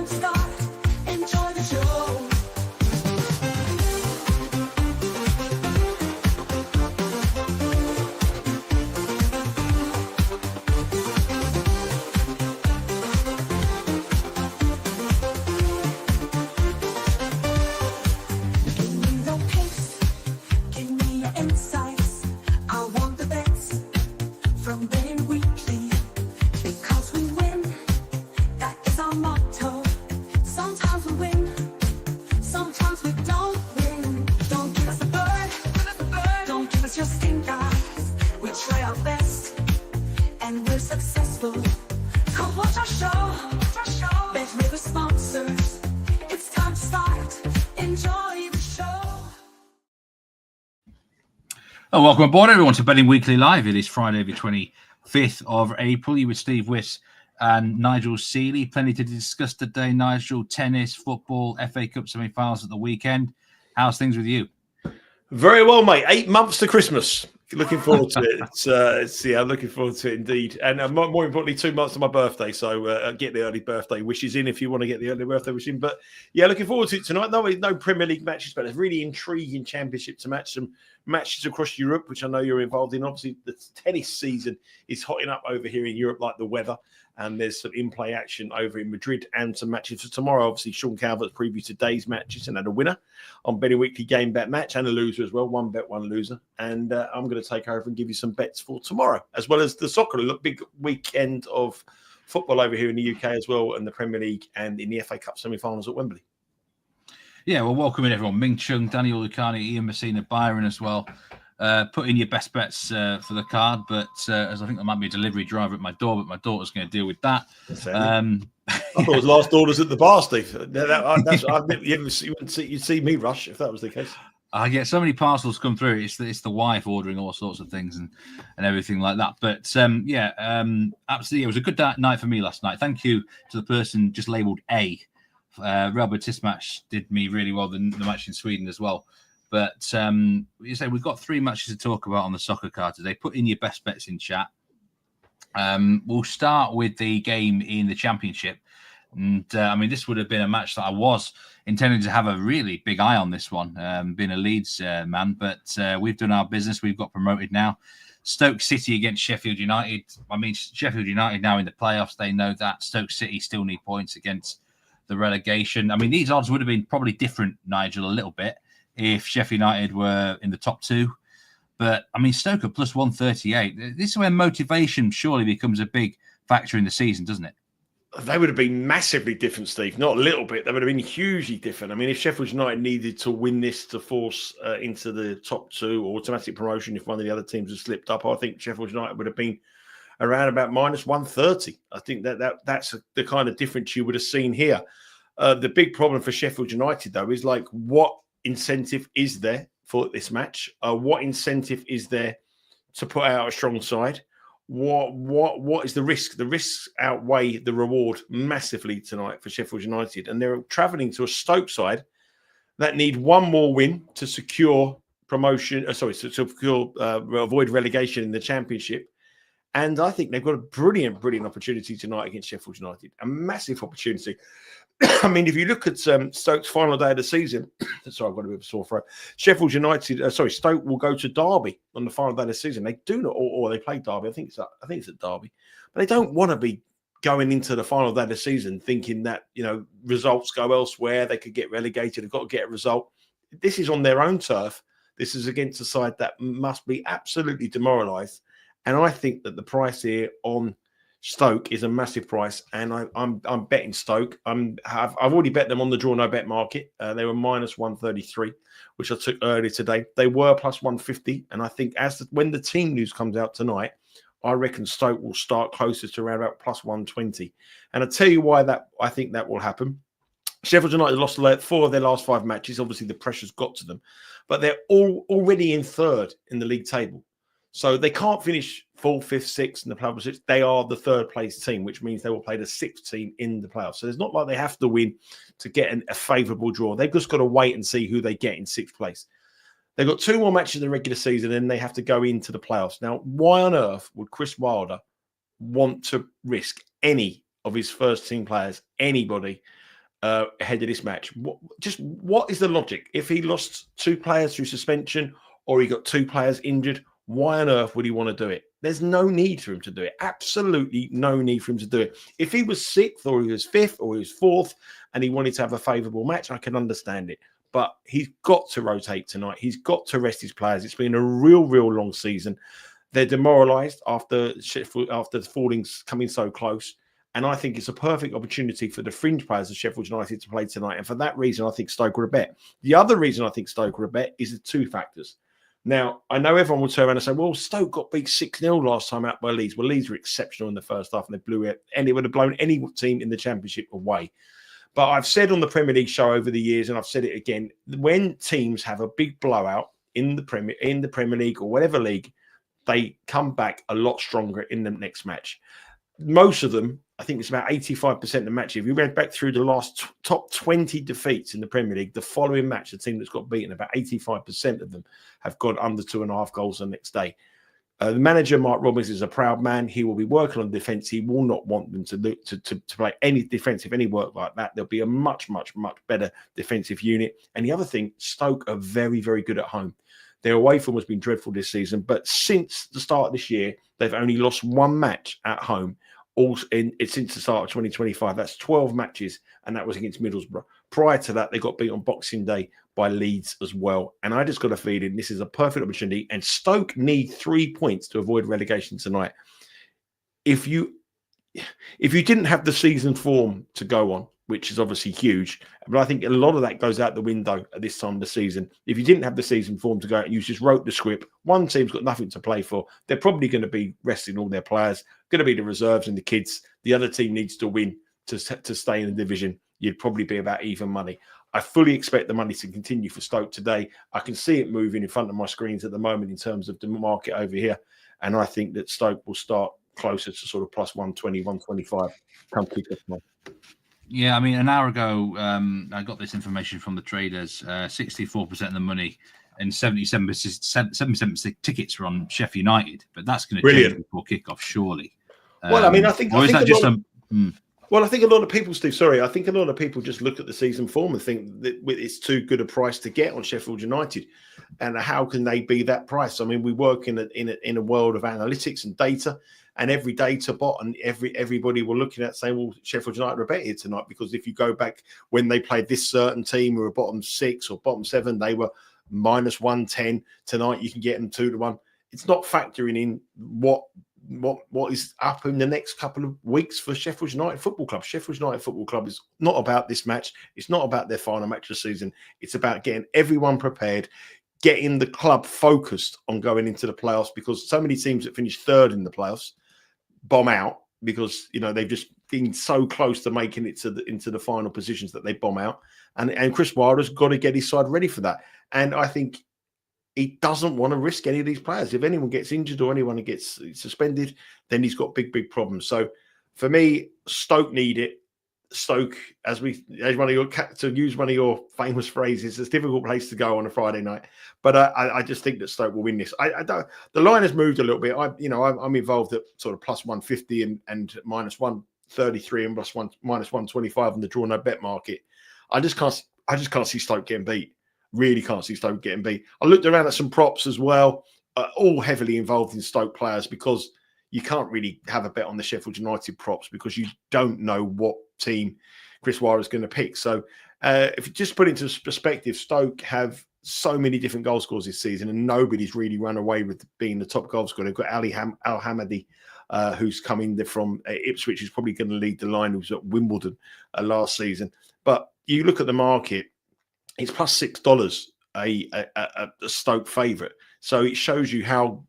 time to start. Enjoy the show. Welcome aboard, everyone, to Betting Weekly Live. It is Friday, the 25th of April. You with Steve Wyss and Nigel Seeley. Plenty to discuss today, Nigel. Tennis, football, FA Cup semi-finals at the weekend. How's things with you? Very well, mate. 8 months to Christmas. Looking forward to it. I'm looking forward to it indeed. And more importantly, 2 months to my birthday. So get the early birthday wishes in if you want to get the early birthday wishes in. But yeah, looking forward to it tonight. No Premier League matches, but a really intriguing championship to match. Some matches across Europe, which I know you're involved in. Obviously, the tennis season is hotting up over here in Europe like the weather. And there's some in-play action over in Madrid and some matches for tomorrow. Obviously, Sean Calvert's previewed today's matches and had a winner on Betting Weekly Game Bet Match and a loser as well. One bet, one loser. And I'm going to take over and give you some bets for tomorrow, as well as the soccer. Look, big weekend of football over here in the UK as well, and the Premier League and in the FA Cup semi-finals at Wembley. Yeah, well, welcome in, everyone. Ming Chung, Daniel Lucani, Ian Messina, Byron as well. Put in your best bets for the card, but as I think there might be a delivery driver at my door, but my daughter's going to deal with that. I thought it was last orders at the bar, Steve. You'd see me rush if that was the case. I get so many parcels come through. It's the wife ordering all sorts of things and everything like that. But absolutely, it was a good night for me last night. Thank you to the person just labelled A. Real Betis match did me really well. The match in Sweden as well. But you say we've got 3 matches to talk about on the soccer card today. Put in your best bets in chat. We'll start with the game in the Championship. And this would have been a match that I was intending to have a really big eye on this one, being a Leeds man. But we've done our business. We've got promoted now. Stoke City against Sheffield United. Sheffield United now in the playoffs. They know that. Stoke City still need points against the relegation. These odds would have been probably different, Nigel, a little bit, if Sheffield United were in the top 2. But, Stoke at plus 138. This is where motivation surely becomes a big factor in the season, doesn't it? They would have been massively different, Steve. Not a little bit. They would have been hugely different. If Sheffield United needed to win this to force into the top 2 or automatic promotion if one of the other teams had slipped up, I think Sheffield United would have been around about minus 130. I think that's the kind of difference you would have seen here. The big problem for Sheffield United, though, is what incentive is there for this match? What incentive is there to put out a strong side? What is the risk? The risks outweigh the reward massively tonight for Sheffield United, and they're travelling to a Stoke side that need one more win to secure promotion. Avoid relegation in the Championship. And I think they've got a brilliant opportunity tonight against Sheffield United. A massive opportunity. If you look at Stoke's final day of the season, sorry, I've got a bit of a sore throat. Stoke will go to Derby on the final day of the season. They do not, or they play Derby. I think it's at Derby, but they don't want to be going into the final day of the season thinking that results go elsewhere. They could get relegated. They've got to get a result. This is on their own turf. This is against a side that must be absolutely demoralised. And I think that the price here on Stoke is a massive price, and I'm betting Stoke. I've already bet them on the draw no bet market. They were minus 133, which I took earlier today. They were plus 150, and I think when the team news comes out tonight, I reckon Stoke will start closer to around about plus 120. And I'll tell you why I think that will happen. Sheffield United lost 4 of their last 5 matches. Obviously, the pressure's got to them, but they're already in 3rd in the league table. So they can't finish 4th, 5th, 6th in the playoffs. They are the 3rd place team, which means they will play the 6th team in the playoffs. So it's not like they have to win to get a favourable draw. They've just got to wait and see who they get in 6th place. They've got 2 more matches in the regular season, and they have to go into the playoffs. Now, why on earth would Chris Wilder want to risk any of his first team players, anybody, ahead of this match. What is the logic? If he lost 2 players through suspension or he got 2 players injured, why on earth would he want to do it? There's no need for him to do it. Absolutely no need for him to do it. If he was 6th or he was 5th or he was 4th and he wanted to have a favourable match, I can understand it. But he's got to rotate tonight. He's got to rest his players. It's been a real long season. They're demoralised after the Fordings coming so close. And I think it's a perfect opportunity for the fringe players of Sheffield United to play tonight. And for that reason, I think Stoke are a bet. The other reason I think Stoke are a bet is the 2 factors. Now, I know everyone will turn around and say, well, Stoke got beat 6-0 last time out by Leeds. Well, Leeds were exceptional in the first half and they blew it. And it would have blown any team in the Championship away. But I've said on the Premier League show over the years, and I've said it again, when teams have a big blowout in the Premier League or whatever league, they come back a lot stronger in the next match. Most of them, I think it's about 85% of the match. If you went back through the last top 20 defeats in the Premier League, the following match, the team that's got beaten, about 85% of them have gone under 2.5 goals the next day. The manager, Mark Robbins, is a proud man. He will be working on defence. He will not want them to play any defensive, any work like that. There'll be a much better defensive unit. And the other thing, Stoke are very good at home. Their away form has been dreadful this season, but since the start of this year, they've only lost 1 match at home. Since the start of 2025, that's 12 matches, and that was against Middlesbrough. Prior to that, they got beat on Boxing Day by Leeds as well. And I just got a feeling this is a perfect opportunity. And Stoke need 3 points to avoid relegation tonight. If you didn't have the season form to go on, which is obviously huge, but I think a lot of that goes out the window at this time of the season. If you didn't have the season form to go out, you just wrote the script. One team's got nothing to play for. They're probably going to be resting all their players, going to be the reserves and the kids. The other team needs to win to stay in the division. You'd probably be about even money. I fully expect the money to continue for Stoke today. I can see it moving in front of my screens at the moment in terms of the market over here. And I think that Stoke will start closer to sort of plus 120, 125 come kick-off time. Yeah, I mean, an hour ago, I got this information from the traders. 64% of the money and 77% tickets are on Sheffield United, but that's going to change before kickoff, surely. Well, I mean, I think a lot of people, Steve, I think a lot of people just look at the season form and think that it's too good a price to get on Sheffield United. And how can they be that price? I mean, we work in a world of analytics and data, and every data bot and everybody we're looking at saying, well, Sheffield United are better here tonight, because if you go back when they played this certain team who were bottom 6 or bottom 7, they were minus 110. Tonight you can get them 2-1. It's not factoring in what is up in the next couple of weeks for Sheffield United Football Club. Sheffield United Football Club is not about this match. It's not about their final match of the season. It's about getting everyone prepared, getting the club focused on going into the playoffs, because so many teams that finish 3rd in the playoffs bomb out because, you know, they've just been so close to making it into the final positions that they bomb out. And Chris Wilder's got to get his side ready for that. And I think he doesn't want to risk any of these players. If anyone gets injured or anyone gets suspended, then he's got big problems. So for me, Stoke need it. Stoke, to use one of your famous phrases, it's a difficult place to go on a Friday night. But I just think that Stoke will win this. The line has moved a little bit. I'm involved at sort of plus 150 and minus 133 and minus 125 on the draw no bet market. I just can't see Stoke getting beat. Really can't see Stoke getting beat. I looked around at some props as well, all heavily involved in Stoke players, because you can't really have a bet on the Sheffield United props because you don't know what team Chris Wilder is going to pick. So if you just put it into perspective, Stoke have so many different goal scorers this season and nobody's really run away with being the top goal scorer. They've got Ali Al-Hamadi, who's coming from Ipswich, who's probably going to lead the line, who was at Wimbledon last season. But you look at the market, it's plus $6 a Stoke favourite. So it shows you how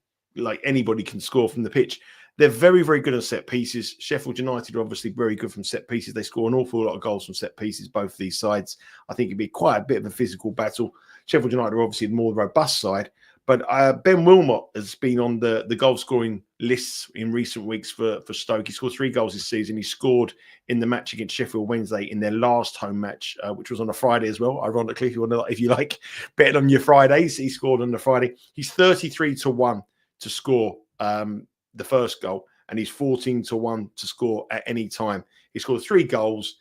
anybody can score from the pitch. They're very good on set pieces. Sheffield United are obviously very good from set pieces. They score an awful lot of goals from set pieces, both these sides. I think it'd be quite a bit of a physical battle. Sheffield United are obviously the more robust side. But Ben Wilmot has been on the goal scoring lists in recent weeks for Stoke. He scored 3 goals this season. He scored in the match against Sheffield Wednesday in their last home match, which was on a Friday as well. Ironically, if you like betting on your Fridays, he scored on the Friday. He's 33-1 to score the first goal, and he's 14-1 to score at any time. He scored 3 goals.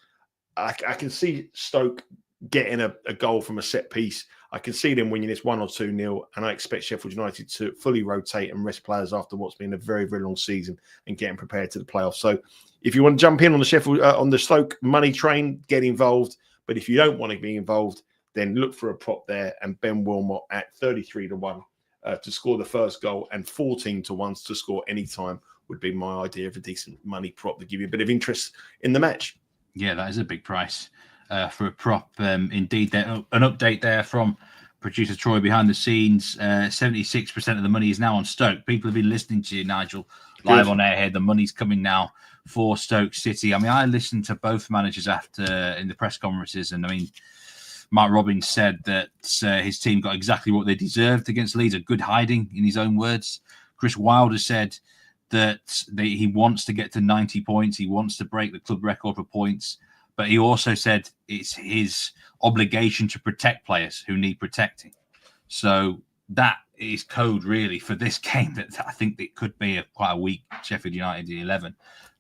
I can see Stoke getting a goal from a set piece. I can see them winning this 1 or 2-0, and I expect Sheffield United to fully rotate and rest players after what's been a very, very long season and getting prepared to the playoffs. So, if you want to jump in on the Stoke money train, get involved. But if you don't want to be involved, then look for a prop there. And Ben Wilmot at 33-1 to score the first goal and 14-1 to score any time would be my idea of a decent money prop to give you a bit of interest in the match. Yeah, that is a big price for a prop. Indeed, there, an update there from producer Troy behind the scenes. 76% of the money is now on Stoke. People have been listening to you, Nigel, live on air here. The money's coming now for Stoke City. I mean, I listened to both managers after in the press conferences, and I mean, Mark Robbins said that his team got exactly what they deserved against Leeds, a good hiding, in his own words. Chris Wilder said that he wants to get to 90 points. He wants to break the club record for points. But he also said it's his obligation to protect players who need protecting. So that is code, really, for this game. That I think it could be quite a weak Sheffield United 11.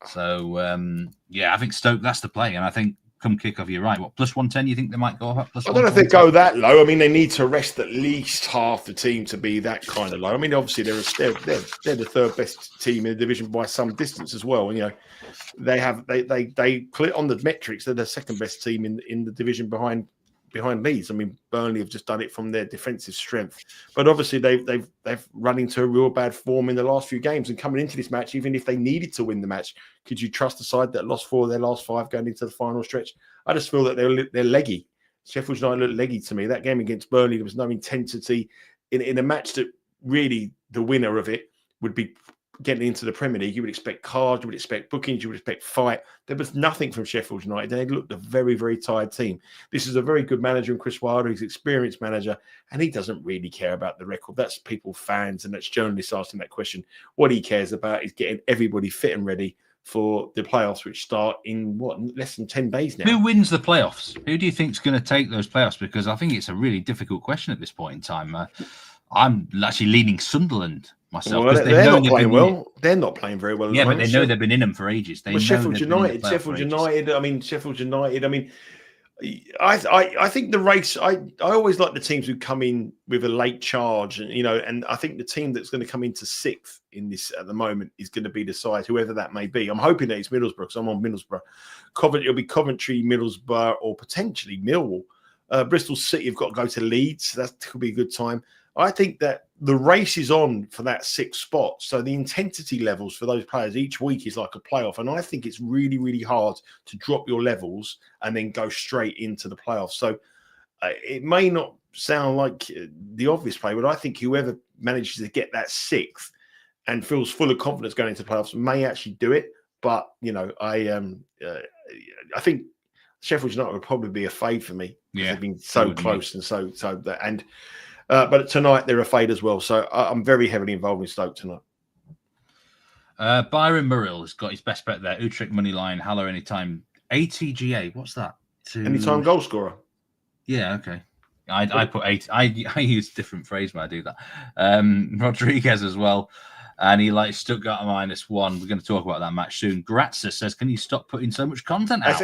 So, I think Stoke, that's the play. And I think come kickoff, you're right. What, plus 110 you think they might go up? Plus I don't know if they go that low. I mean, they need to rest at least half the team to be that kind of low. I mean, obviously, they're the third best team in the division by some distance as well. You know, they clear on the metrics. They're the second best team in the division behind Leeds. I mean, Burnley have just done it from their defensive strength, but obviously they've run into a real bad form in the last few games. And coming into this match, even if they needed to win the match, could you trust the side that lost 4 of their last 5 going into the final stretch? I just feel that they're leggy. Sheffield United looked leggy to me. That game against Burnley, there was no intensity in a match that really the winner of it would be getting into the Premier League. You would expect cards, you would expect bookings, you would expect fight. There was nothing from Sheffield United. They looked a very, very tired team. This is a very good manager in Chris Wilder. He's an experienced manager, and he doesn't really care about the record. That's people, fans, and that's journalists asking that question. What he cares about is getting everybody fit and ready for the playoffs, which start in, less than 10 days now. Who wins the playoffs? Who do you think is going to take those playoffs? Because I think it's a really difficult question at this point in time. I'm actually leaning Sunderland myself. Well, they're not playing well. They're not playing very well. Yeah, but they know they've been in them for ages. Sheffield United. I think the race. I always like the teams who come in with a late charge, and I think the team that's going to come into 6th in this at the moment is going to be the side, whoever that may be. I'm hoping that it's Middlesbrough, because I'm on Middlesbrough. It'll be Coventry, Middlesbrough, or potentially Millwall. Bristol City have got to go to Leeds. So that could be a good time. I think that the race is on for that 6th spot. So the intensity levels for those players each week is like a playoff. And I think it's really, really hard to drop your levels and then go straight into the playoffs. So it may not sound like the obvious play, but I think whoever manages to get that 6th and feels full of confidence going into the playoffs may actually do it. But, I think Sheffield United would probably be a fade for me. Yeah, they've been so close and but tonight they're a fade as well. So I'm very heavily involved in Stoke tonight. Byron Murrill has got his best bet there. Utrecht money line, Haller anytime. ATGA, what's that? Anytime goal scorer. Yeah, okay. I put 8. I use a different phrase when I do that. Rodriguez as well. And he likes Stuttgart -1. We're going to talk about that match soon. Grazza says, can you stop putting so much content out? That's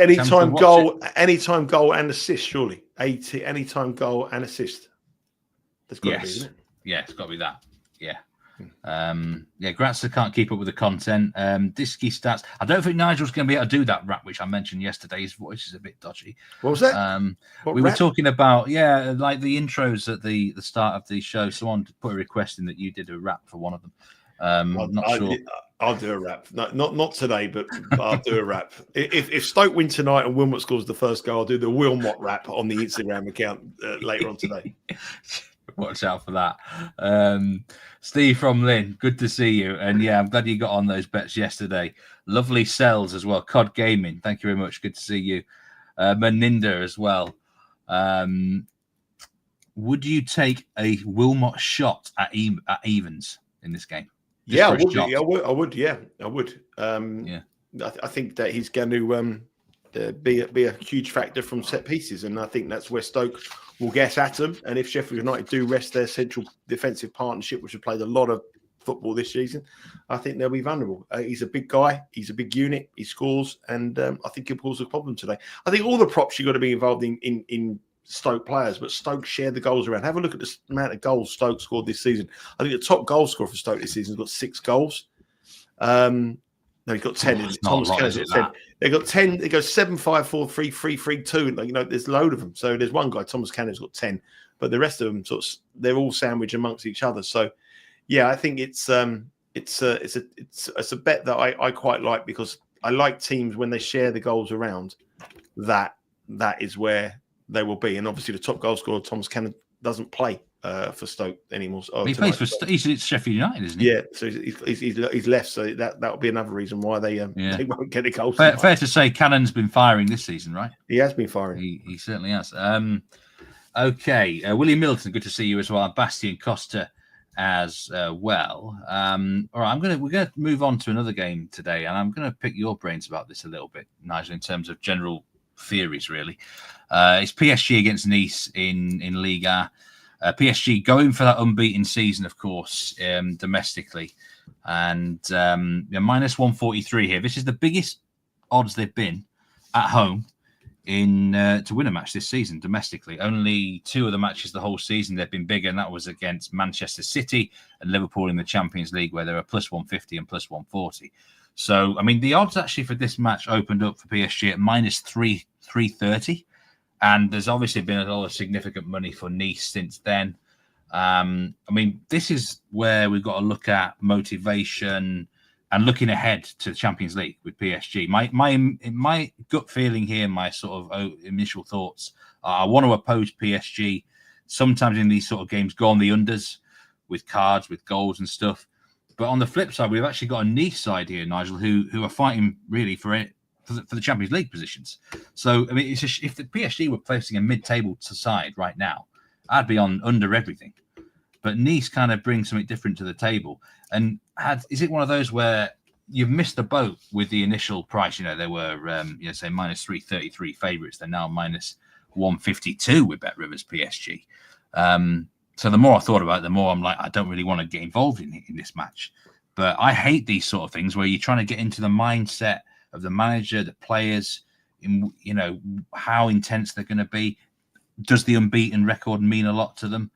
anytime goal and assist, surely. Anytime goal and assist. That's got to be, isn't it? Yeah, it's got to be that. Yeah. Grazza can't keep up with the content. Disky stats. I don't think Nigel's going to be able to do that rap, which I mentioned yesterday. His voice is a bit dodgy. What was that? We were talking about, like the intros at the start of the show. Someone put a request in that you did a rap for one of them. I'm not sure. I'll do a rap. Not today, but I'll do a rap. If Stoke win tonight and Wilmot scores the first goal, I'll do the Wilmot rap on the Instagram account later on today. Watch out for that. Steve from Lynn, good to see you. And I'm glad you got on those bets yesterday. Lovely sells as well. COD Gaming, thank you very much. Good to see you. Meninda as well. Would you take a Wilmot shot at evens in this game? I would. I would. I think that he's going to be a huge factor from set pieces, and I think that's where Stoke will get at them. And if Sheffield United do rest their central defensive partnership, which have played a lot of football this season, I think they'll be vulnerable. He's a big guy. He's a big unit. He scores, and I think he'll cause a problem today. I think all the props you've got to be involved in Stoke players, but Stoke share the goals around. Have a look at the amount of goals Stoke scored this season. I think the top goal scorer for Stoke this season has got 6 goals. No, he's got 10. Thomas Kennedy's got 10. They've got 10. They go 7, 5, 4, 3, 3, 3, 2. Like, there's a load of them. So there's one guy, Thomas Kennedy's got 10, but the rest of them they're all sandwiched amongst each other. So yeah, I think it's a bet that I quite like, because I like teams when they share the goals around. That is where they will be. And obviously the top goal scorer, Thomas Kennedy, doesn't play for Stoke anymore. He plays for he's at Sheffield United, isn't he? Yeah, so he's left. So that will be another reason why they won't get a goal. Fair to say, Cannon's been firing this season, right? He has been firing. He certainly has. Okay, William Middleton, good to see you as well. Bastian Costa as well. All right, we're gonna move on to another game today, and I'm gonna pick your brains about this a little bit, Nigel, in terms of general theories. Really, it's PSG against Nice in Ligue. PSG going for that unbeaten season, of course, domestically, and minus 143 here. This is the biggest odds they've been at home to win a match this season domestically. Only 2 of the matches the whole season they've been bigger, and that was against Manchester City and Liverpool in the Champions League, where they were plus 150 and plus 140. So, I mean, the odds actually for this match opened up for PSG at minus 330. And there's obviously been a lot of significant money for Nice since then. I mean, this is where we've got to look at motivation and looking ahead to the Champions League with PSG. My gut feeling here, my sort of initial thoughts are I want to oppose PSG. Sometimes in these sort of games, go on the unders with cards, with goals and stuff. But on the flip side, we've actually got a Nice side here, Nigel, who are fighting really for the Champions League positions. So, I mean, if the PSG were placing a mid-table side right now, I'd be on under everything. But Nice kind of brings something different to the table. And is it one of those where you've missed the boat with the initial price? They were, say, minus 333 favourites. They're now minus 152 with BetRivers PSG. So the more I thought about it, the more I'm like, I don't really want to get involved in this match. But I hate these sort of things where you're trying to get into the mindset of the manager, the players, in how intense they're going to be. Does the unbeaten record mean a lot to them?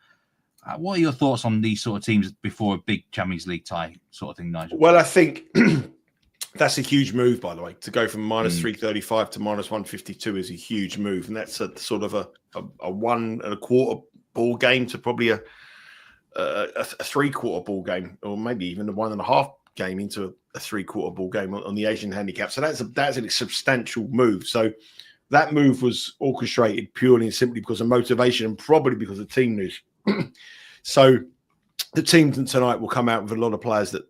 What are your thoughts on these sort of teams before a big Champions League tie sort of thing, Nigel? Well, I think that's a huge move, by the way. To go from minus 335 to minus 152 is a huge move, and that's a sort of a 1.25 ball game to probably a 3/4 ball game, or maybe even a 1.5 game into a 3/4 ball game on the Asian handicap. So that's a substantial move. So that move was orchestrated purely and simply because of motivation, and probably because of team news. So the team tonight will come out with a lot of players that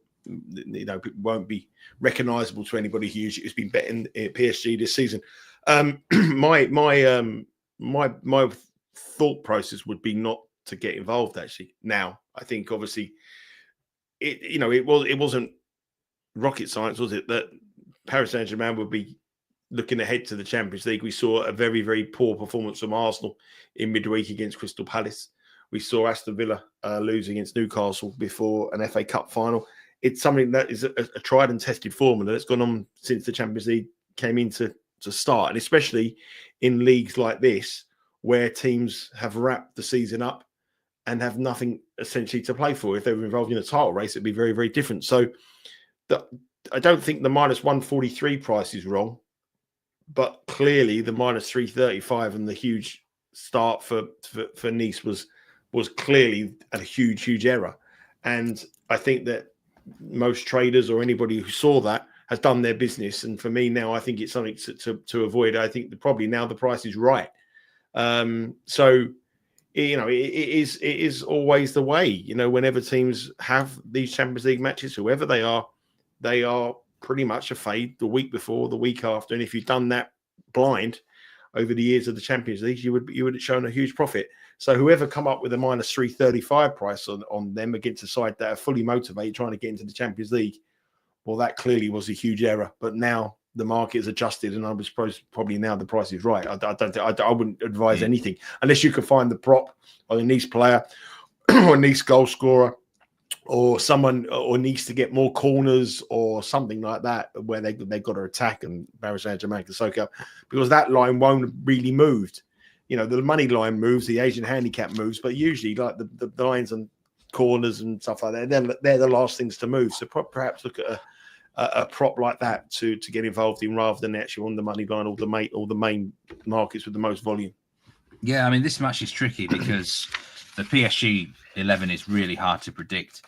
won't be recognisable to anybody who's been betting PSG this season. My thought process would be not to get involved. Actually, now I think obviously it wasn't rocket science, was it, that Paris Saint-Germain would be looking ahead to the Champions League? We saw a very, very poor performance from Arsenal in midweek against Crystal Palace. We saw Aston Villa lose against Newcastle before an FA Cup final. It's something that is a tried and tested formula that's gone on since the Champions League came into start, and especially in leagues like this where teams have wrapped the season up and have nothing essentially to play for. If they were involved in a title race, it'd be very, very different. So I don't think the minus 143 price is wrong, but clearly the minus 335 and the huge start for Nice was clearly a huge, huge error. And I think that most traders or anybody who saw that has done their business. And for me now, I think it's something to avoid. I think probably now the price is right. So, it is always the way, whenever teams have these Champions League matches, whoever they are pretty much a fade the week before, the week after. And if you've done that blind over the years of the Champions League, you would have shown a huge profit. So whoever come up with a minus 335 price on them against a side that are fully motivated trying to get into the Champions League, well, that clearly was a huge error. But now the market is adjusted, and I would suppose probably now the price is right. I wouldn't advise anything unless you could find the prop on a Nice player or a Nice goal scorer or someone or needs to get more corners or something like that where they've got to attack and Paris Saint-Germain can soak up, because that line won't really move. You know, the money line moves, the Asian handicap moves, but usually like the lines and corners and stuff like that, they're the last things to move. So perhaps look at a prop like that to get involved in, rather than actually on the money line or the main markets with the most volume. Yeah, I mean, this match is tricky because the PSG 11 is really hard to predict.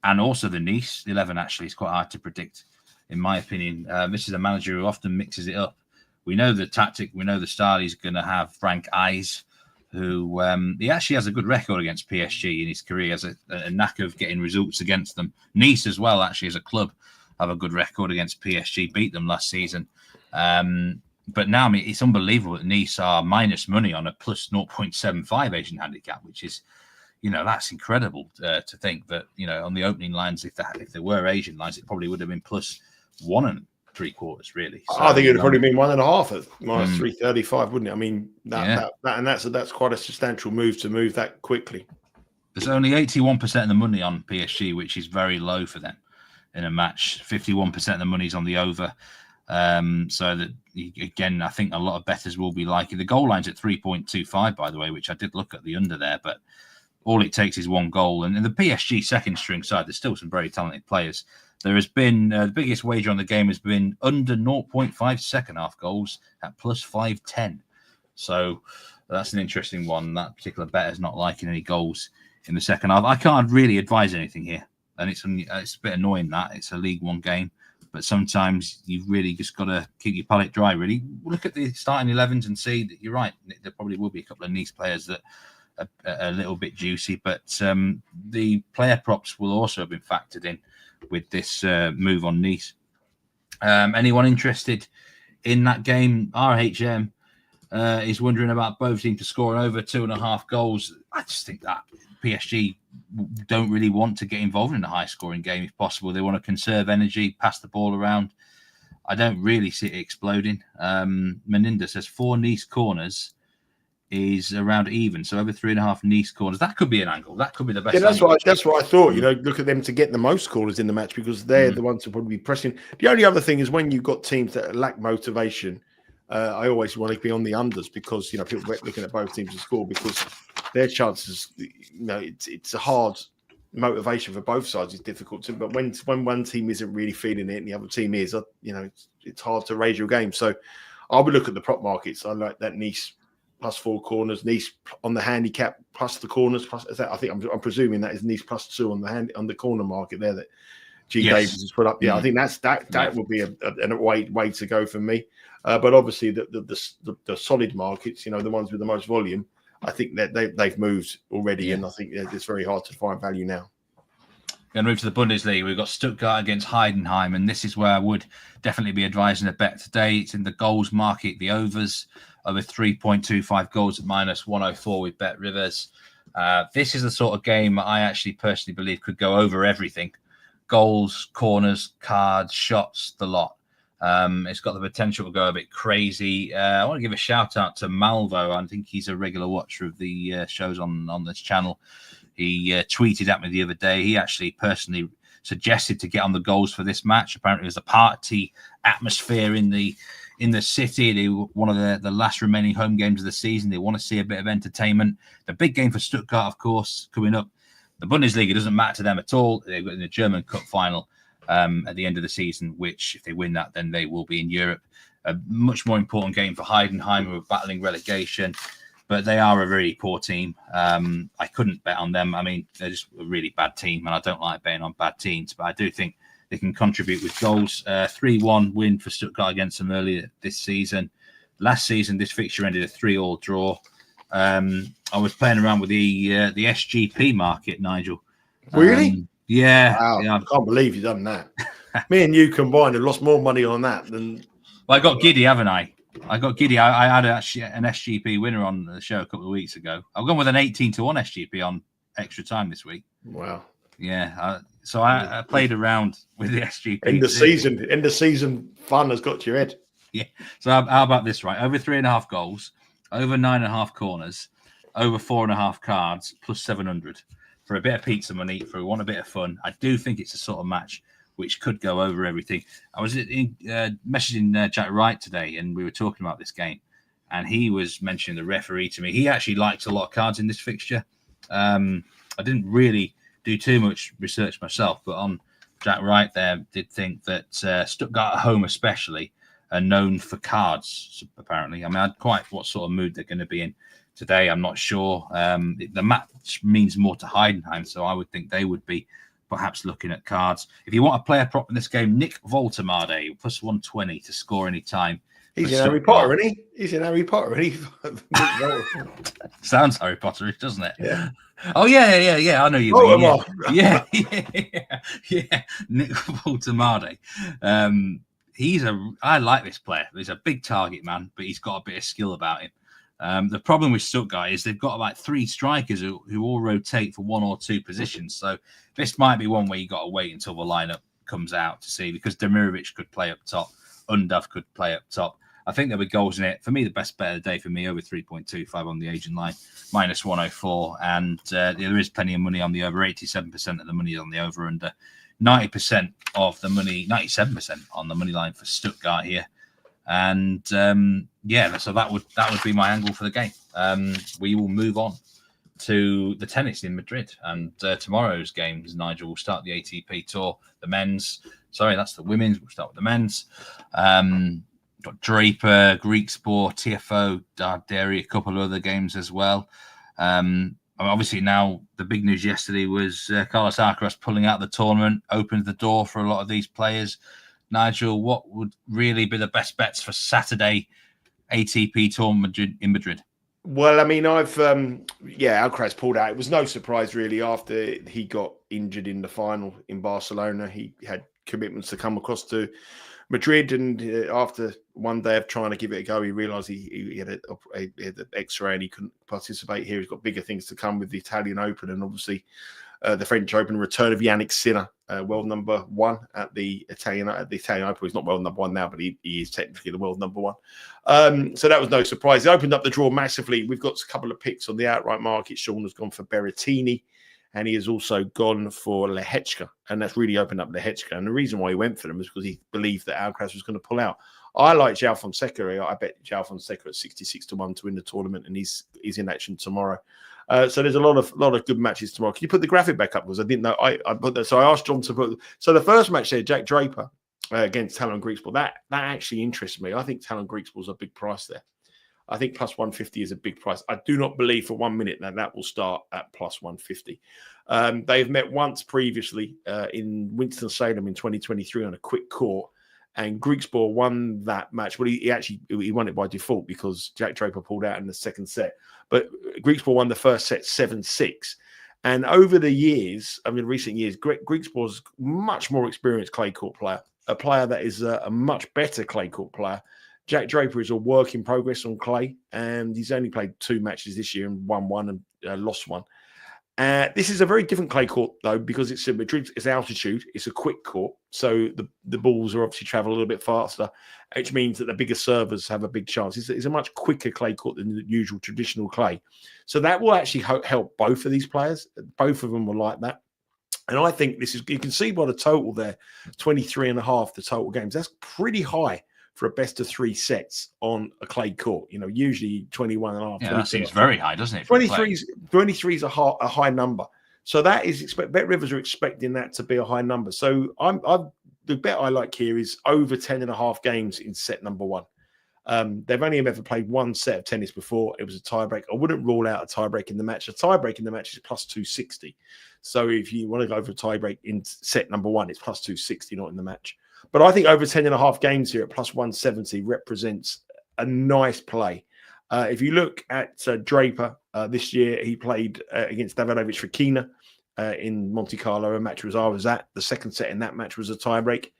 And also the Nice 11 actually is quite hard to predict, in my opinion. This is a manager who often mixes it up. We know the tactic, we know the style he's going to have. Frank Eyes, who he actually has a good record against PSG in his career, has a knack of getting results against them. Nice as well, actually, as a club, have a good record against PSG, beat them last season. But now, I mean, it's unbelievable that Nice are minus money on a plus 0.75 Asian handicap, which is, you know, that's incredible to think that, you know, on the opening lines, if there were Asian lines, it probably would have been plus 1.75, really. So, I think it would have probably been 1.5 at minus 335, wouldn't it? I mean, that's quite a substantial move to move that quickly. There's only 81% of the money on PSG, which is very low for them in a match. 51% of the money's on the over. So that, again, I think a lot of bettors will be liking the goal line's at 3.25, by the way, which I did look at the under there, but all it takes is one goal. And in the PSG second string side, there's still some very talented players. There has been the biggest wager on the game has been under 0.5 second half goals at plus 510. So that's an interesting one. That particular bettor's not liking any goals in the second half. I can't really advise anything here, and it's a bit annoying that it's a League One game. But sometimes you've really just got to keep your palate dry, really. Look at the starting 11s and see that you're right. There probably will be a couple of Nice players that are a little bit juicy. But the player props will also have been factored in with this move on Nice. Anyone interested in that game? RHM is wondering about both teams to score over 2.5 goals. I just think that PSG don't really want to get involved in a high-scoring game if possible. They want to conserve energy, pass the ball around. I don't really see it exploding. Meninda says 4 Nice corners is around even, so over 3.5 Nice corners. That could be an angle. That could be the best. Yeah, that's what I thought. You know, look at them to get the most corners in the match, because they're the ones who probably be pressing. The only other thing is when you've got teams that lack motivation, I always want to be on the unders, because, you know, people are looking at both teams to score, because their chances, you know, it's a hard motivation for both sides. It's difficult to, but when one team isn't really feeling it and the other team is, you know, it's hard to raise your game. So I would look at the prop markets. I like that Nice plus 4 corners, Nice on the handicap plus the corners. Plus, I think I'm presuming that is Nice plus 2 on the corner market there that G Davis has put up. Yeah, I think that would be a way to go for me. But obviously the solid markets, you know, the ones with the most volume, I think that they've moved already, and I think it's very hard to find value now. Going to move to the Bundesliga. We've got Stuttgart against Heidenheim, and this is where I would definitely be advising a bet today. It's in the goals market, the overs over 3.25 goals at minus 104 with Bet Rivers. This is the sort of game I actually personally believe could go over everything. Goals, corners, cards, shots, the lot. It's got the potential to go a bit crazy. I want to give a shout out to Malvo. I think he's a regular watcher of the shows on this channel. He tweeted at me the other day. He actually personally suggested to get on the goals for this match. Apparently, there's a party atmosphere in the city. They were one of the last remaining home games of the season. They want to see a bit of entertainment. The big game for Stuttgart, of course, coming up. The Bundesliga doesn't matter to them at all. They've got in the German Cup final at the end of the season, which if they win that, then they will be in Europe. A much more important game for Heidenheim, who are battling relegation, but they are a really poor team. I couldn't bet on them. I mean, they're just a really bad team, and I don't like betting on bad teams, but I do think they can contribute with goals. 3-1 win for Stuttgart against them earlier this season. Last season, this fixture ended a 3-3 draw. I was playing around with the SGP market, Nigel. Really? Yeah. Wow. Yeah. I can't believe you've done that. Me and you combined have lost more money on that than... Well, I got giddy, haven't I? I got giddy. I had actually an SGP winner on the show a couple of weeks ago. I've gone with an 18-1 SGP on extra time this week. Wow. Yeah. So I played around with the SGP. End of season fun has got to your head. Yeah. So how about this, right? Over 3.5 goals, over 9.5 corners, over 4.5 cards, plus 700 for for a bit of pizza money, if we want a bit of fun, I do think it's a sort of match which could go over everything. I was messaging Jack Wright today, and we were talking about this game, and he was mentioning the referee to me. He actually likes a lot of cards in this fixture. I didn't really do too much research myself, but on Jack Wright there did think that Stuttgart at home especially are known for cards, apparently. I mean, quite what sort of mood they're going to be in today, I'm not sure. The match means more to Heidenheim, so I would think they would be perhaps looking at cards. If you want a player prop in this game, Nick Voltemade, plus 120 to score any time. He's in Harry Potter, isn't he? He's in Harry Potter, isn't he? Sounds Harry Potterish, doesn't it? Yeah. Oh, yeah. I know you. Oh, yeah. Nick Voltemade. I like this player. He's a big target man, but he's got a bit of skill about him. The problem with Stuttgart is they've got like 3 strikers who all rotate for 1 or 2 positions. So this might be one where you got to wait until the lineup comes out to see, because Demirovic could play up top, Undav could play up top. I think there'll be goals in it. For me, the best bet of the day for me, over 3.25 on the agent line, minus 104. And there is plenty of money on the over. 87% of the money is on the over, under 90% of the money, 97% on the money line for Stuttgart here. And so that would be my angle for the game. We will move on to the tennis in Madrid, and tomorrow's games. Nigel will start the ATP Tour, the men's. Sorry, that's the women's. We'll start with the men's. Got Draper, Griekspoor, TFO, Dairy, a couple of other games as well. Obviously, now the big news yesterday was Carlos Alcaraz pulling out of the tournament, opened the door for a lot of these players. Nigel, what would really be the best bets for Saturday ATP Tour in Madrid? Well, I mean, Alcaraz pulled out. It was no surprise, really, after he got injured in the final in Barcelona. He had commitments to come across to Madrid, and after one day of trying to give it a go, he realised he had an X-ray and he couldn't participate here. He's got bigger things to come with the Italian Open, and obviously the French Open, return of Yannick Sinner, world number 1 at the Italian Open. He's not world number 1 now, but he is technically the world number 1. So that was no surprise. He opened up the draw massively. We've got a couple of picks on the outright market. Sean has gone for Berrettini, and he has also gone for Lehechka, and that's really opened up Lehechka. And the reason why he went for them is because he believed that Alcaraz was going to pull out. I like João Fonseca. I bet João Fonseca at 66-1 to win the tournament, and he's in action tomorrow. So there's a lot of good matches tomorrow. Can you put the graphic back up? Because I didn't know. I put that. So I asked John to put. So the first match there, Jack Draper against Tallon Griekspoor. That actually interests me. I think Tallon Griekspoor's a big price there. I think plus 150 is a big price. I do not believe for 1 minute that will start at plus 150. They've met once previously in Winston-Salem in 2023 on a quick court, and Griekspoor won that match. Well, he won it by default because Jack Draper pulled out in the second set. But Griekspoor won the first set 7-6. And over the years, recent years, Griekspoor's much more experienced clay court player, a player that is a much better clay court player. Jack Draper is a work in progress on clay, and he's only played 2 matches this year and won 1 and lost 1. This is a very different clay court, though, because it's in Madrid, it's altitude, it's a quick court, so the balls are obviously travel a little bit faster, which means that the bigger servers have a big chance. It's a much quicker clay court than the usual traditional clay. So that will actually help both of these players. Both of them will like that. And I think this is, you can see by the total there, 23.5, the total games. That's pretty high for a best of 3 sets on a clay court. Usually 21.5. Yeah, that seems very high, doesn't it? 23 is a high number. So that is, Bet Rivers are expecting that to be a high number. So the bet I like here is over 10.5 games in set number 1. They've only ever played 1 set of tennis before. It was a tiebreak. I wouldn't rule out a tiebreak in the match. A tiebreak in the match is plus 260. So if you want to go for a tiebreak in set number 1, it's plus 260, not in the match. But I think over 10.5 games here at plus 170 represents a nice play. If you look at Draper this year, he played against Davidovich Fokina in Monte Carlo, a match I was at. The second set in that match was a tiebreak.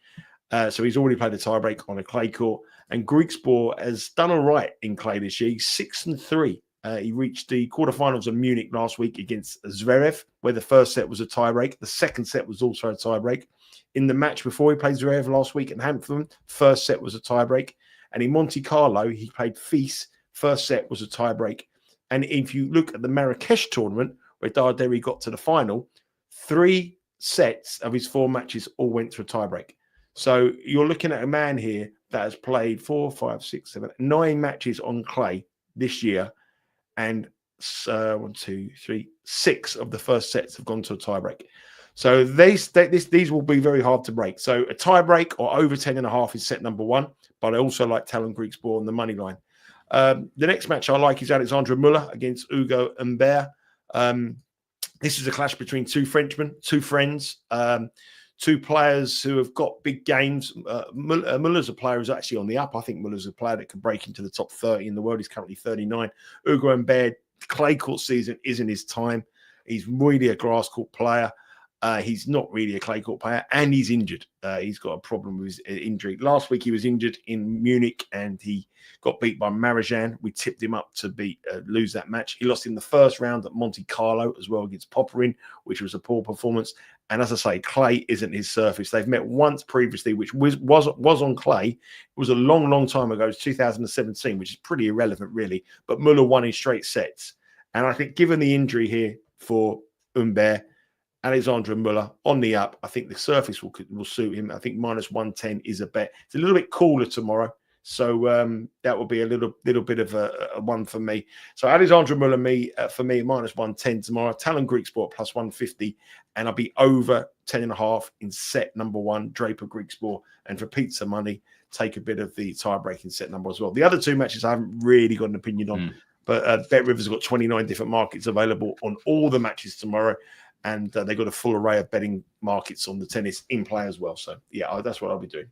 So he's already played a tiebreak on a clay court. And Griekspoor has done all right in clay this year. He's 6-3. He reached the quarterfinals of Munich last week against Zverev, where the first set was a tiebreak. The second set was also a tiebreak. In the match before he played Zverev last week at Hampton, first set was a tiebreak. And in Monte Carlo, he played Fils. First set was a tiebreak. And if you look at the Marrakesh tournament, where Darderi got to the final, 3 sets of his 4 matches all went to a tiebreak. So you're looking at a man here that has played 4, 5, 6, 7, 9 matches on clay this year, and 1, 2, 3, 6 of the first sets have gone to a tiebreak. So these will be very hard to break. So a tiebreak or over 10.5 is set number 1, but I also like Tallon Griekspoor on the money line. The next match I like is Alexandre Muller against Hugo Humbert. This is a clash between 2 Frenchmen, 2 friends, 2 players who have got big games. Muller's a player who's actually on the up. I think Muller's a player that can break into the top 30 in the world. He's currently 39. Hugo Humbert, clay court season isn't his time. He's really a grass court player. He's not really a clay court player, and he's injured. He's got a problem with his injury. Last week, he was injured in Munich, and he got beat by Marijan. We tipped him up to lose that match. He lost in the first round at Monte Carlo as well against Popperin, which was a poor performance. And as I say, clay isn't his surface. They've met once previously, which was on clay. It was a long, long time ago. It was 2017, which is pretty irrelevant, really. But Muller won in straight sets. And I think given the injury here for Humbert, Alexandre Muller on the up, I think the surface will suit him. I think -110 is a bet. It's a little bit cooler tomorrow, so that will be a little bit of a one for me. So Alexandre Muller, for me, -110 tomorrow. Tallon Griekspoor +150, and I'll be over 10.5 in set number 1, Draper Griekspoor. And for pizza money, take a bit of the tie-breaking set number as well. The other 2 matches I haven't really got an opinion on, but Bet Rivers have got 29 different markets available on all the matches tomorrow. And they've got a full array of betting markets on the tennis in play as well. So, yeah, that's what I'll be doing.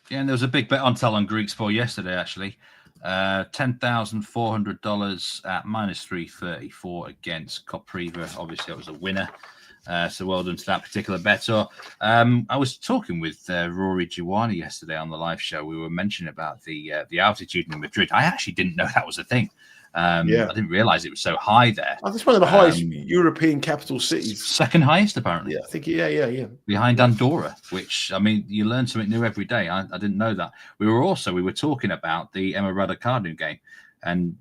Yeah, and there was a big bet on Tallon Griekspoor yesterday, actually. $10,400 at -334 against Kopriva. Obviously, that was a winner. So well done to that particular bettor. I was talking with Rory Giuani yesterday on the live show. We were mentioning about the altitude in Madrid. I actually didn't know that was a thing. I didn't realize it was so high there. Oh, that's one of the highest European capital cities. Second highest, apparently. Yeah, I think, yeah. Behind Andorra, which, I mean, you learn something new every day. I didn't know that. We were talking about the Emma Radacanu game, and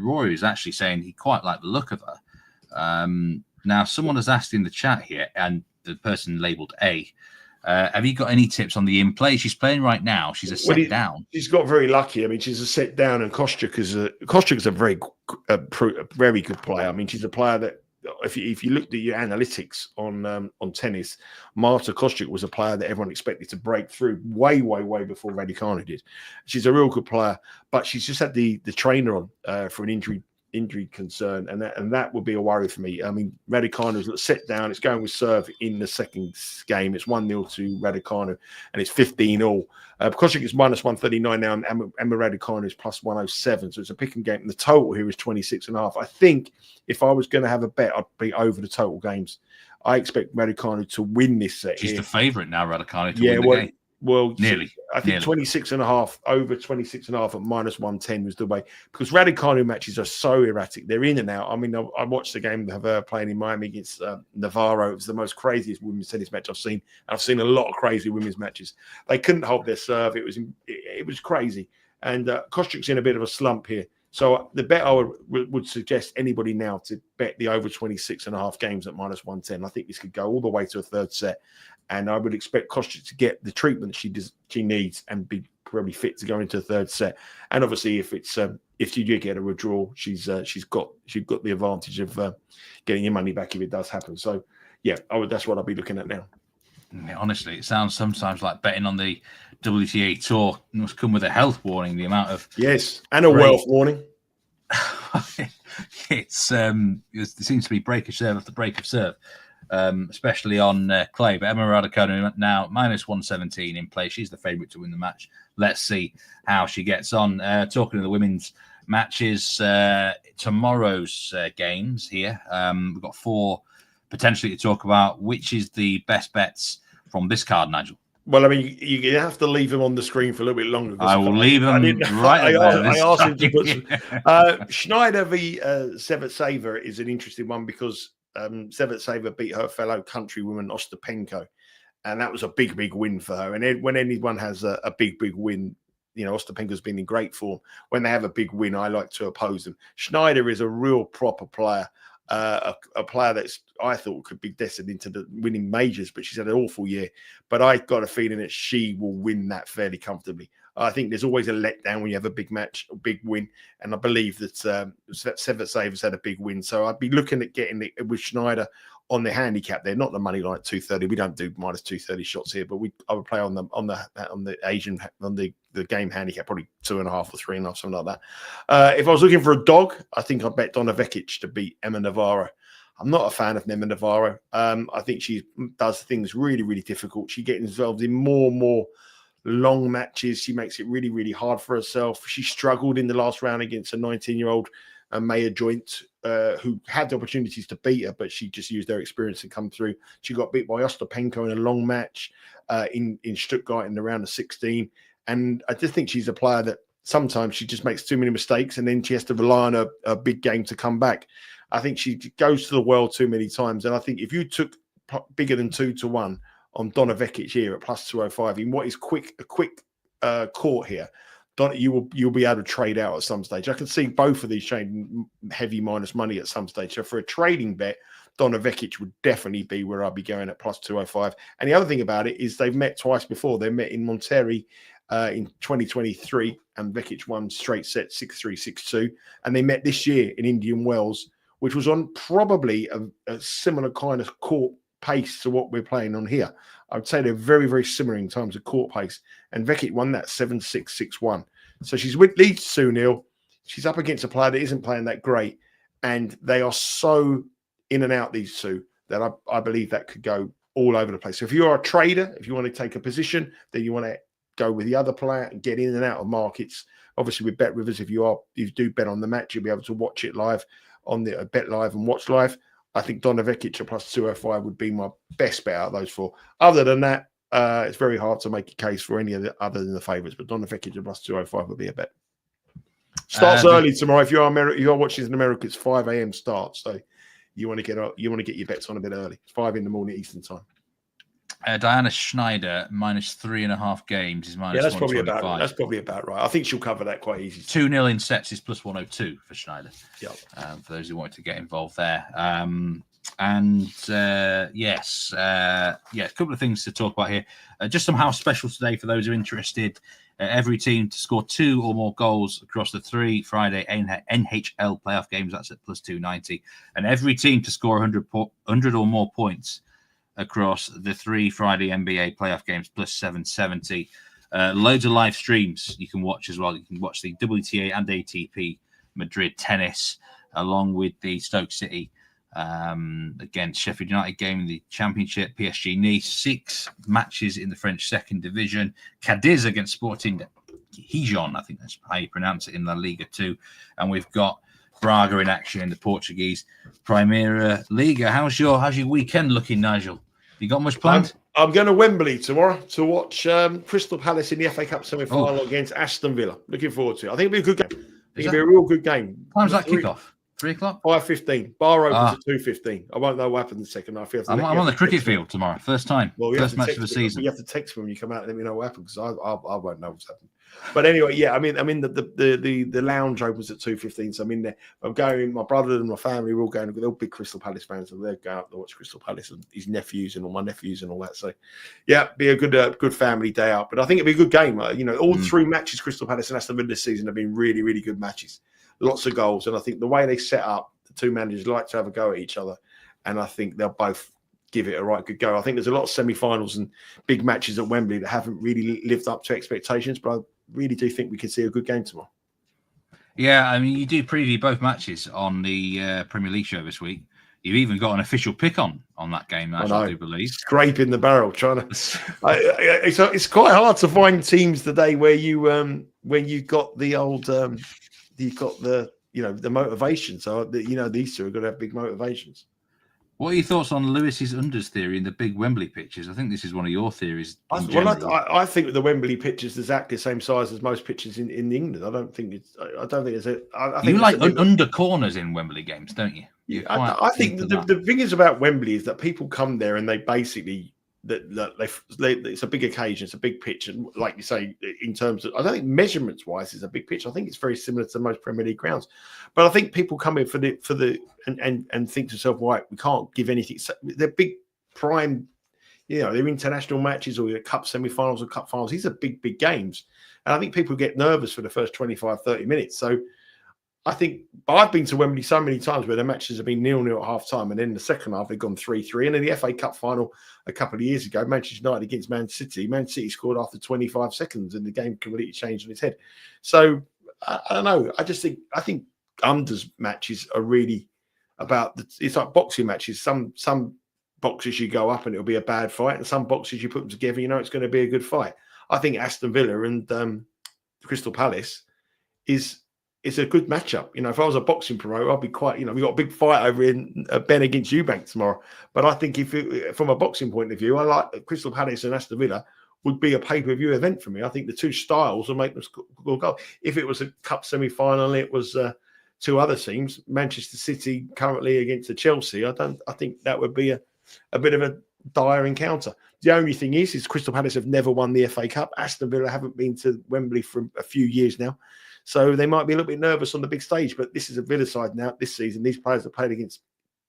Rory was actually saying he quite liked the look of her. Now, someone has asked in the chat here, and the person labelled A, have you got any tips on the in-play? She's playing right now. She's a set down. She's got very lucky. I mean, she's a set down, and Kostyuk is a very good player. I mean, she's a player that, if you looked at your analytics on tennis, Marta Kostyuk was a player that everyone expected to break through way before Radacanu did. She's a real good player, but she's just had the trainer on for an injury concern, and that would be a worry for me. I mean, Radacanu is set down. It's going with serve in the second game. It's 1-0 to Radacanu, and it's 15-all. Kostyuk is -139 now, and Emma Radacanu is +107. So it's a picking game. And the total here is 26.5. I think if I was going to have a bet, I'd be over the total games. I expect Radacanu to win this set. She's the favourite now, Radacanu, to win the game. Well, nearly. I think 26.5, over 26.5 at -110 was the way, because Radacanu matches are so erratic. They're in and out. I mean, I watched the game of her playing in Miami against Navarro. It was the most craziest women's tennis match I've seen. I've seen a lot of crazy women's matches. They couldn't hold their serve. It was crazy. And Kostyuk's in a bit of a slump here. So the bet I would suggest anybody now to bet the over 26.5 games at -110. I think this could go all the way to a third set. And I would expect Kostyuk to get the treatment she needs and be probably fit to go into a third set. And obviously, if you do get a withdrawal, she's got the advantage of getting your money back if it does happen. So yeah, that's what I'll be looking at now. Yeah, honestly, it sounds sometimes like betting on the WTA tour. It must come with a health warning. The amount of and a wealth warning. It seems to be break of serve after break of serve. Especially on clay. But Emma Radacanu now -117 in play. She's the favourite to win the match. Let's see how she gets on. Talking of the women's matches, tomorrow's games here. We've got 4 potentially to talk about. Which is the best bets from this card, Nigel? Well, I mean, you have to leave him on the screen for a little bit longer. I will leave him right there. I asked him to put Shnaider v. Sevastova is an interesting one, because Sevastova beat her fellow countrywoman Ostapenko, and that was a big win for her. And when anyone has a big win, you know, Ostapenko's been in great form. When they have a big win, I like to oppose them. Shnaider is a real proper player. a player that's I thought could be destined into the winning majors, but she's had an awful year. But I got a feeling that she will win that fairly comfortably. I think there's always a letdown when you have a big match, a big win, and I believe that Sevastova had a big win. So I'd be looking at getting it with Shnaider on the handicap there, not the money line at 230. We don't do minus 230 shots here, but I would play on the Asian on the game handicap, probably 2.5 or 3.5, something like that. If I was looking for a dog, I think I'd bet Donna Vekic to beat Emma Navarro. I'm not a fan of Emma Navarro. I think she does things really, really difficult. She gets involved in more and more long matches. She makes it really, really hard for herself. She struggled in the last round against a 19-year-old Maya Joint, who had the opportunities to beat her, but she just used their experience and come through. She got beat by Ostapenko in a long match in Stuttgart in the round of 16. And I just think she's a player that sometimes she just makes too many mistakes and then she has to rely on a big game to come back. I think she goes to the well too many times. And I think if you took bigger than 2-1 on Donna Vekic here at plus 205 in what is a quick court here, Donna, you'll be able to trade out at some stage. I can see both of these trading heavy minus money at some stage. So for a trading bet, Donna Vekic would definitely be where I'd be going at plus 205. And the other thing about it is they've met twice before. They met in Monterrey in 2023, and Vekic won straight set 6-3, 6-2. And they met this year in Indian Wells, which was on probably a similar kind of court pace to what we're playing on here. I would say they're very, very similar in terms of court pace. And Vekic won that 7-6, 6-1. So she's with leads 2-0. She's up against a player that isn't playing that great. And they are so in and out, these two, that I believe that could go all over the place. So if you're a trader, if you want to take a position, then you want to go with the other player and get in and out of markets. Obviously, with Bet Rivers, if you do bet on the match, you'll be able to watch it live on the Bet Live and Watch Live. I think Donna Vekic at plus 205 would be my best bet out of those four. Other than that, it's very hard to make a case for any of the other than the favourites, but Donna Vekic at plus 205 would be a bet. Starts early tomorrow. If you're watching in America, it's 5 a.m. start, so you want to get your bets on a bit early. It's 5 in the morning Eastern time. Diana Shnaider minus 3.5 games is minus 125. That's probably about right. I think she'll cover that quite easy. 2-0 in sets is plus 102 for Shnaider. Yeah. For those who want to get involved there. A couple of things to talk about here. Just some house specials today for those who are interested. Every team to score 2 or more goals across the 3 Friday NHL playoff games, that's at plus 290. And every team to score 100 or more points across the 3 Friday NBA playoff games, plus 770. Loads of live streams you can watch as well. You can watch the WTA and ATP Madrid tennis, along with the Stoke City against Sheffield United game in the Championship, PSG Nice, 6 matches in the French second division, Cadiz against Sporting Gijon, I think that's how you pronounce it, in La Liga 2. And we've got Braga in action in the Portuguese Primeira Liga. How's your weekend looking, Nigel? You got much planned? I'm going to Wembley tomorrow to watch Crystal Palace in the FA Cup semi-final against Aston Villa. Looking forward to it. I think it'll be a good game. It'll be a real good game. Time's that kick-off? 3 o'clock? 5:15. Bar opens at 2:15. I won't know what happens in the second half. I'm on the cricket field tomorrow. First time. First match of the season. You have to text me when you come out and let me know what happens, because I won't know what's happening. But anyway, yeah, I mean the lounge opens at 2:15, so I'm in there. I'm going. My brother and my family are all going. They're all big Crystal Palace fans, so they'll go out to watch Crystal Palace and his nephews and all my nephews and all that. So, yeah, be a good family day out. But I think it'll be a good game. All 3 matches Crystal Palace and Aston Villa this season have been really, really good matches. Lots of goals, and I think the way they set up, the two managers like to have a go at each other, and I think they'll both give it a right good go. I think there's a lot of semi-finals and big matches at Wembley that haven't really lived up to expectations, but I really do think we can see a good game tomorrow. Yeah, I mean, you do preview both matches on the Premier League show this week. You've even got an official pick on that game, I do believe. Scraping the barrel, trying to. It's quite hard to find teams today where you got the old, you've got the motivation. So these two are going to have big motivations. What are your thoughts on Lewis's unders theory in the big Wembley pitches? I think this is one of your theories. I think the Wembley pitch is exactly the same size as most pitches in England. I don't think it's you like under corners in Wembley games, don't you? I think the thing is about Wembley is that people come there and they basically it's a big occasion, it's a big pitch, and like you say, in terms of, I don't think measurements wise, it's a big pitch. I think it's very similar to most Premier League grounds, but I think people come in and think to themselves, right, we can't give anything. They're big prime, they're international matches or your cup semi-finals or cup finals. These are big games, and I think people get nervous for the first 25-30 minutes. So I think I've been to Wembley so many times where the matches have been 0-0 at half time, and then in the second half they've gone 3-3. And in the FA Cup final a couple of years ago, Manchester United against Man City scored after 25 seconds, and the game completely changed on its head. So I don't know. I think unders matches are really about it's like boxing matches. Some boxes you go up and it'll be a bad fight, and some boxes you put them together, it's going to be a good fight. I think Aston Villa and Crystal Palace is a good matchup. If I was a boxing promoter, I'd be quite, we've got a big fight over in Ben against Eubank tomorrow. But I think from a boxing point of view, I like Crystal Palace and Aston Villa would be a pay-per-view event for me. I think the two styles will make them go. If it was a cup semi-final, it was two other teams, Manchester City currently against the Chelsea. I think that would be a bit of a dire encounter. The only thing is Crystal Palace have never won the FA Cup. Aston Villa haven't been to Wembley for a few years now. So they might be a little bit nervous on the big stage, but this is a Villa side now this season. These players have played against,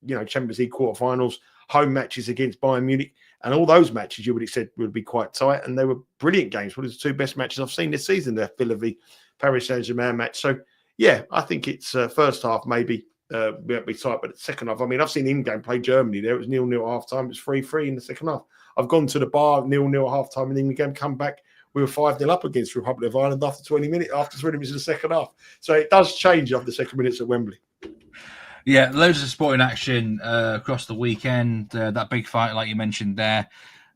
Champions League quarterfinals, home matches against Bayern Munich, and all those matches you would have said would be quite tight, and they were brilliant games. One of the two best matches I've seen this season, the Villa v Paris Saint-Germain match. So, yeah, I think it's first half maybe won't be tight, but the second half, I mean, I've seen in-game play Germany there. It was 0-0 at half-time. It was 3-3 in the second half. I've gone to the bar 0-0 at half-time, and then the game come back. We were 5-0 up against the Republic of Ireland after 20 minutes in the second half. So it does change after the second minutes at Wembley. Yeah, loads of sporting action across the weekend. That big fight, like you mentioned there,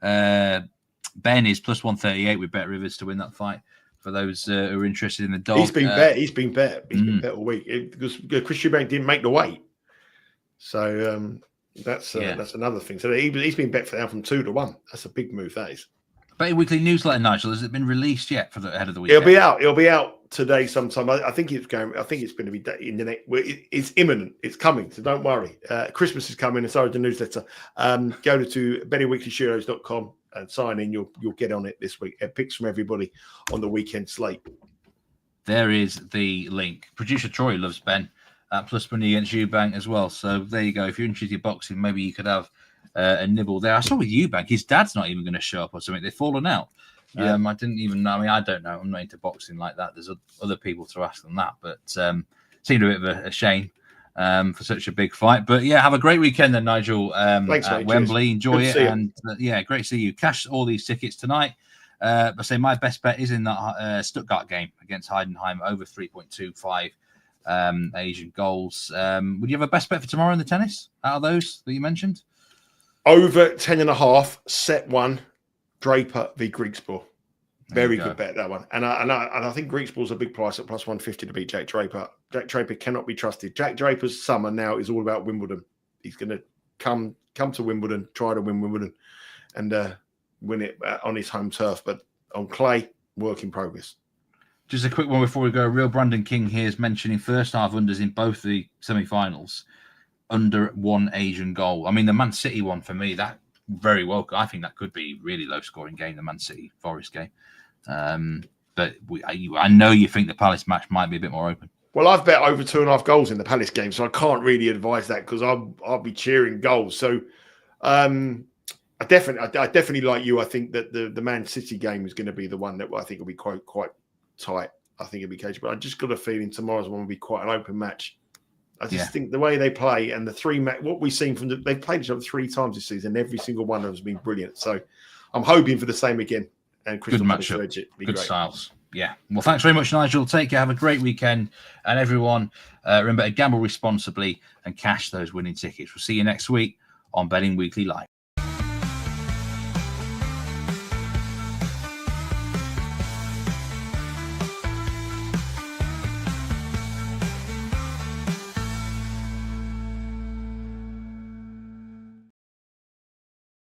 Ben is plus 138 with Bet Rivers to win that fight. For those who are interested in the dog, he's been better. He's been better all week because Chris Eubank didn't make the weight. So that's another thing. So he's been bet for now from 2-1. That's a big move. That is. Betting Weekly newsletter, Nigel, has it been released yet for the ahead of the weekend? It'll be out today sometime. I think it's going to be in the next. It's imminent. It's coming. So don't worry. Christmas is coming, and so is the newsletter. Go to bettingweeklystudios.com and sign in. You'll get on it this week. Picks from everybody on the weekend slate. There is the link. Producer Troy loves Ben. Plus money against Eubank as well. So there you go. If you're interested in boxing, maybe you could have a nibble there. I saw with Eubank, his dad's not even going to show up or something. They've fallen out. Yeah. I didn't even know. I mean, I don't know. I'm not into boxing like that. There's other people to ask than that. But seemed a bit of a shame for such a big fight. But yeah, have a great weekend then, Nigel. Thanks, at mate. Wembley. Cheers. Enjoy it. And yeah, great to see you. Cash all these tickets tonight. I say my best bet is in that Stuttgart game against Heidenheim over 3.25 Asian goals. Would you have a best bet for tomorrow in the tennis out of those that you mentioned? Over 10.5, set one, Draper v Griekspoor. Very good bet, that one. And I think Griekspoor's a big price at plus 150 to beat Jack Draper. Jack Draper cannot be trusted. Jack Draper's summer now is all about Wimbledon. He's going to come to Wimbledon, try to win Wimbledon, and win it on his home turf. But on clay, work in progress. Just a quick one before we go. Real Brandon King here is mentioning first half unders in both the semi-finals. Under one Asian goal. I mean, the Man City one for me, that very well. I think that could be really low scoring game, the Man City Forest game. But I know you think the Palace match might be a bit more open. Well, I've bet over 2.5 goals in the Palace game, so I can't really advise that because I'll be cheering goals. So I definitely like you. I think that the Man City game is going to be the one that I think will be quite tight. I think it'll be cagey, but I just got a feeling tomorrow's one will be quite an open match. I just think the way they play and what we've seen they've played each other 3 times this season. Every single one of them has been brilliant. So I'm hoping for the same again. And Crystal Palace edge it. Good styles. Yeah. Well, thanks very much, Nigel. Take care. Have a great weekend. And everyone, remember to gamble responsibly and cash those winning tickets. We'll see you next week on Betting Weekly Live.